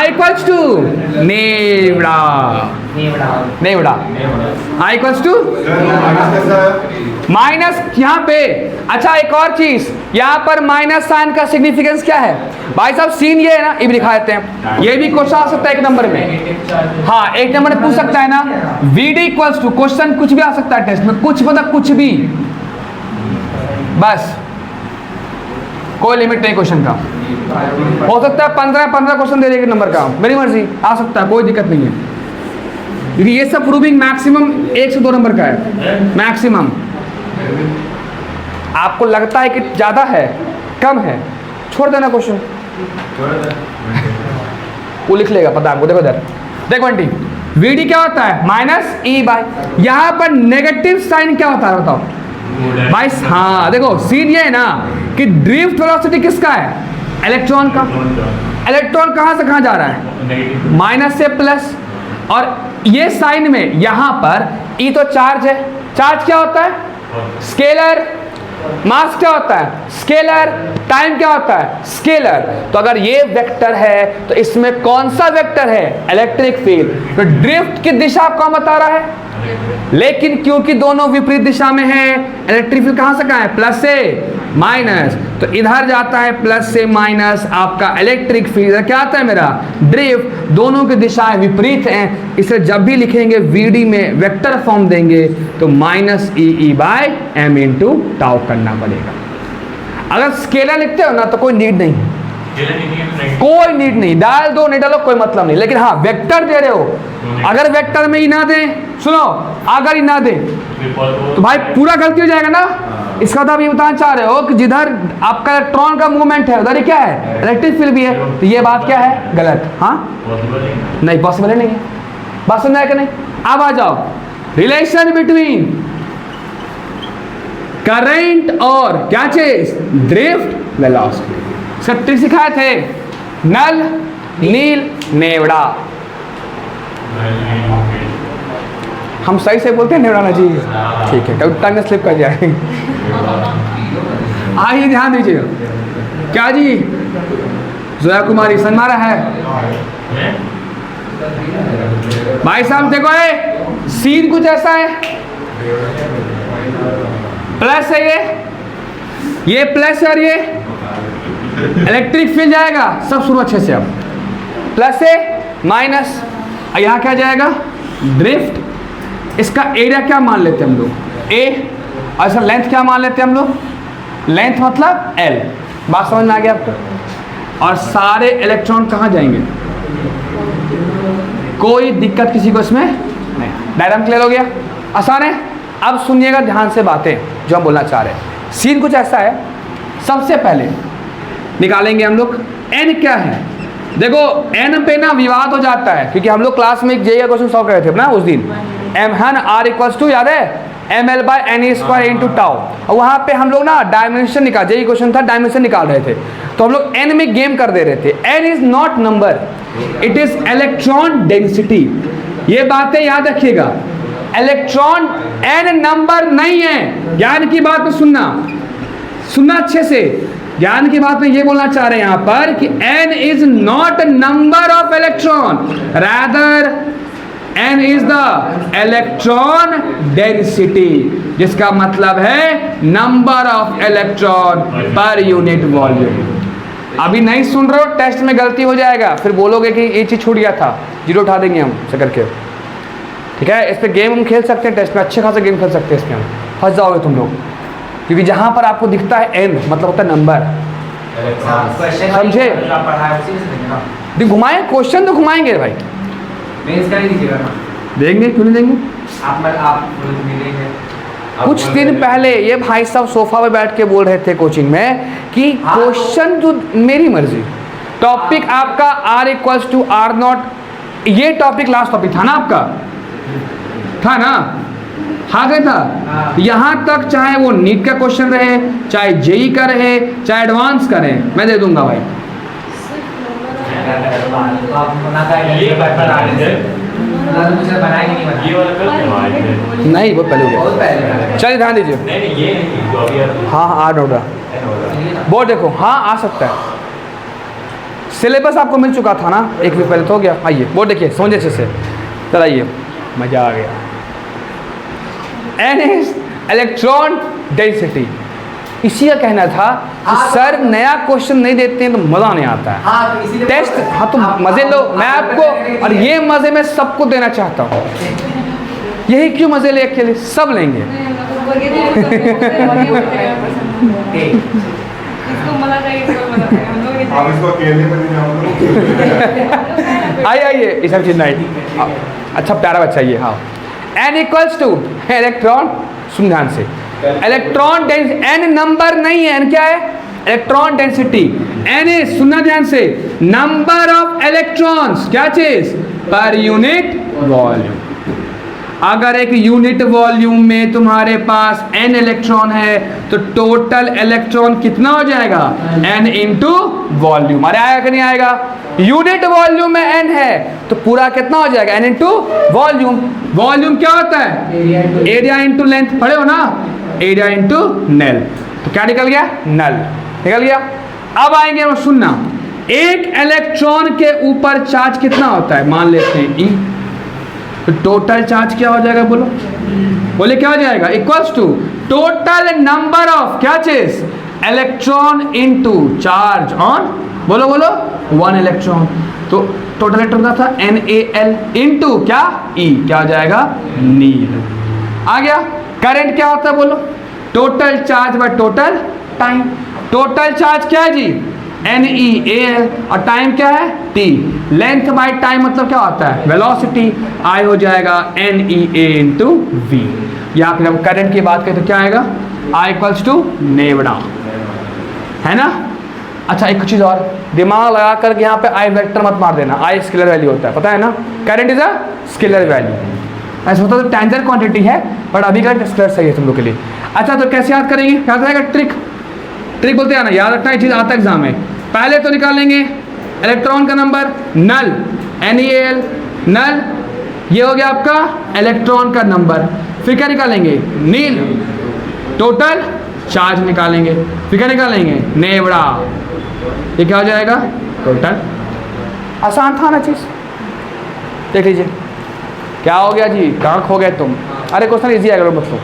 I equals to नेवड़ा, नेवड़ा। I equals to minus यहाँ पे। अच्छा एक और चीज, यहाँ पर माइनस साइन का सिग्निफिकेंस क्या है भाई साहब? सीन ये है ना, ये भी दिखा देते हैं, ये भी क्वेश्चन आ सकता है एक नंबर में। हाँ एक नंबर में पूछ सकता है ना, VD इक्वल्स टू, क्वेश्चन कुछ भी आ सकता है टेस्ट में, कुछ मतलब कुछ भी, बस कोई लिमिट नहीं क्वेश्चन का। हो सकता है 15 क्वेश्चन दे देगा नंबर का, मेरी मर्जी, आ सकता है, कोई दिक्कत नहीं है, क्योंकि ये सब प्रूविंग मैक्सिमम 1 से 2 नंबर का है, मैक्सिमम। आपको लगता है कि ज्यादा है, कम है, छोड़ देना क्वेश्चन, वो लिख लेगा, पता है आपको। देखो इधर, देखो आंटी, VD क्या होता है? माइनस E बाय, यहाँ पर नेगेटिव साइन क्या होता है बताओ भाई? हाँ देखो सीन ये है ना कि ड्रिफ्ट वेलोसिटी किसका है? इलेक्ट्रॉन का। इलेक्ट्रॉन कहाँ से कहाँ जा रहा है? माइनस से प्लस। और ये साइन में यहाँ पर E तो चार्ज है, चार्ज क्या होता है? स्केलर। मास क्या होता है? स्केलर। टाइम क्या होता है? स्केलर। तो अगर ये वेक्टर है तो इसमें कौन सा वेक्टर है? Electric field. तो ड्रिफ्ट की दिशा कौन बता रहा है? लेकिन क्योंकि दोनों विपरीत दिशा में है, इलेक्ट्रिक फील्ड कहां से कहां है? प्लस से माइनस, तो इधर जाता है प्लस से माइनस, आपका इलेक्ट्रिक फील्ड क्या आता है मेरा? ड्रिफ्ट। दोनों की दिशाएं विपरीत हैं, इसलिए जब भी लिखेंगे VD में वेक्टर फॉर्म देंगे तो minus EE by m into tau करना पड़ेगा। अगर स्केलर लिखते हो ना तो कोई नीड नहीं, कोई नीड नहीं, डाल दो नहीं डालो कोई मतलब नहीं। लेकिन हाँ वेक्टर दे रहे हो, अगर वेक्टर में ही ना दे, सुनो अगर ही ना दे तो भाई पूरा गलती हो जाएगा ना। इसका मतलब ये बताना चाह रहे हो कि जिधर आपका इलेक्ट्रॉन का मूवमेंट है उधर ही क्या है? इलेक्ट्रिक फील्ड भी है, तो ये बात क्या है? गलत। हाँ नहीं, पॉसिबल नहीं है, बात समझ आएगा नहीं? अब आ जाओ, रिलेशन बिटवीन करंट और क्या चीज? Drift velocity. सट्टी सिखाए थे, नल, नील, नेवड़ा। हम सही से बोलते हैं नेवड़ा ना जी, ठीक है, कभी टंग स्लिप कर जाए। आइए ध्यान दीजिए, क्या जी? जोया कुमारी सन मारा है भाई साहब। देखो सीन कुछ ऐसा है, प्लस है ये प्लस है और ये इलेक्ट्रिक फील्ड जाएगा, सब सुनो अच्छे से। अब प्लस से माइनस, यहाँ क्या जाएगा? ड्रिफ्ट। इसका एरिया क्या मान लेते हैं हम लोग? A, और इसका लेंथ क्या मान लेते हैं हम लोग? लेंथ मतलब L। बात समझ में आ गया आपको? और सारे इलेक्ट्रॉन कहाँ जाएंगे? कोई दिक्कत किसी को इसमें नहीं। डायग्राम क्लियर हो गया? आसान है। अब सुनिएगा ध्यान से बातें जो हम बोलना चाह रहे हैं। सीन कुछ ऐसा है, सबसे पहले निकालेंगे हम लोग n क्या है। देखो n पे ना विवाद हो जाता है, क्योंकि हम लोग क्लास में एक जेई का क्वेश्चन सॉल्व कर रहे थे ना उस दिन। m है ना r इक्वल्स टू, याद है, ml by n square into tau. और वहाँ पे हम लोग ना डायमेंशन निकाल, जेई क्वेश्चन था, डायमेंशन निकाल रहे थे, तो हम लोग n में गेम कर दे रहे थे। n is not number, it is electron density. ये बातें याद रखिएगा, इलेक्ट्रॉन n नंबर नहीं है। ज्ञान की बात में सुनना अच्छे से। ज्ञान की बात में ये बोलना चाह रहे हैं यहाँ पर कि n is not number of electron, rather n is the electron density, जिसका मतलब है number of electron per unit volume. अभी नहीं सुन रहे हो, टेस्ट में गलती हो जाएगा, फिर बोलोगे कि ये चीज छूट गया था, जीरो उठा देंगे हम से करके। ठीक है, इस पे गेम हम खेल सकते हैं, टेस्ट में अच्छे खासे गेम खेल सकते हैं, इसमें हम फंस जाओगे तुम लोग, क्योंकि जहां पर आपको दिखता है n मतलब होता है नंबर। समझे? घुमाए क्वेश्चन तो घुमाएंगे भाई, देंगे क्यों नहीं देंगे। कुछ दिन पहले ये भाई साहब सोफा पे बैठ के बोल रहे थे कोचिंग में कि क्वेश्चन जो मेरी मर्जी, टॉपिक आपका r equals to r naught, ये टॉपिक लास्ट टॉपिक था ना आपका, था ना? हाँ गया था। यहाँ तक चाहे वो नीट का क्वेश्चन रहे, चाहे जेई का रहे, चाहे एडवांस का रहे, मैं दे दूंगा भाई। नहीं वो पहले हो गया। चलिए ध्यान दीजिए। हाँ हाँ आ नोट बोर्ड देखो, हाँ आ सकता है। सिलेबस आपको मिल चुका था ना, एक वीक पहले तो हो गया। आइए वो देखिए, समझे अच्छे से, चल आइए, मज़ा आ गया। N is electron density. इसी का कहना था कि सर नया क्वेश्चन नहीं देते हैं तो मज़ा नहीं आता है। टेस्ट, हाँ तो मज़े लो, मैं आपको, और ये मज़े मैं सबको देना चाहता हूँ। यही क्यों मज़े ले, अकेले सब लेंगे। आइए ये सब चीज़ नहीं, अच्छा प्यारा बच्चा ये। हाँ, N इक्वल्स टू इलेक्ट्रॉन, सुन ध्यान से, इलेक्ट्रॉन डेंसिटी, N नंबर नहीं है, N क्या है, इलेक्ट्रॉन डेंसिटी। N इज, सुनना ध्यान से, नंबर ऑफ इलेक्ट्रॉन्स, क्या चीज, पर यूनिट वॉल्यूम। अगर एक यूनिट वॉल्यूम में तुम्हारे पास n इलेक्ट्रॉन है तो टोटल इलेक्ट्रॉन कितना हो जाएगा, n इंटू वॉल्यूम। अरे आएगा कि नहीं आएगा, यूनिट वॉल्यूम में n है तो पूरा कितना हो जाएगा, n इंटू वॉल्यूम। वॉल्यूम क्या होता है, एरिया इंटू लेंथ, पढ़े हो ना, एरिया इंटू नल। तो क्या निकल गया, नल निकल गया। अब आएंगे और सुनना, एक इलेक्ट्रॉन के ऊपर चार्ज कितना होता है, मान लेते हैं E, तो टोटल चार्ज क्या हो जाएगा, बोलो बोले क्या हो जाएगा, equals to total number of क्या चीज, इलेक्ट्रॉन इनटू चार्ज ऑन, बोलो बोलो, 1 इलेक्ट्रॉन। तो टोटल इलेक्ट्रॉन का था NaL इनटू क्या E, क्या हो जाएगा, नील। आ गया। करंट क्या होता है, बोलो, total charge by total time. Total charge क्या है जी, NeAl, और टाइम क्या है t। लेंथ बाय टाइम मतलब क्या होता है, वेलोसिटी। I हो जाएगा NeA इंटू V। या फिर हम करंट की बात करें तो क्या आएगा, I इक्वल्स टू नेवड़ा, है ना। अच्छा एक चीज़ और, दिमाग लगा कर यहाँ पे I वेक्टर मत मार देना, I स्केलर वैल्यू होता है, पता है ना, current is a scalar value. ऐसा होता है तो टेंजर क्वांटिटी है, बट अभी का स्केलर सही है तुम लोग के लिए। अच्छा तो कैसे याद करेंगे, याद रहेगा ट्रिक, ट्रिक बोलते हैं ना, याद रखना, ये चीज़ आता है एग्जाम में। पहले तो निकालेंगे इलेक्ट्रॉन का नंबर, नल, NeAl नल, ये हो गया आपका इलेक्ट्रॉन का नंबर। फिर क्या निकालेंगे, नील, टोटल चार्ज निकालेंगे। फिर क्या निकालेंगे, नेवड़ा, ये क्या हो जाएगा, टोटल। आसान था ना चीज़, देख लीजिए क्या हो गया जी, कहाँ खो गए तुम। अरे क्वेश्चन इजी आएगा बच्चों।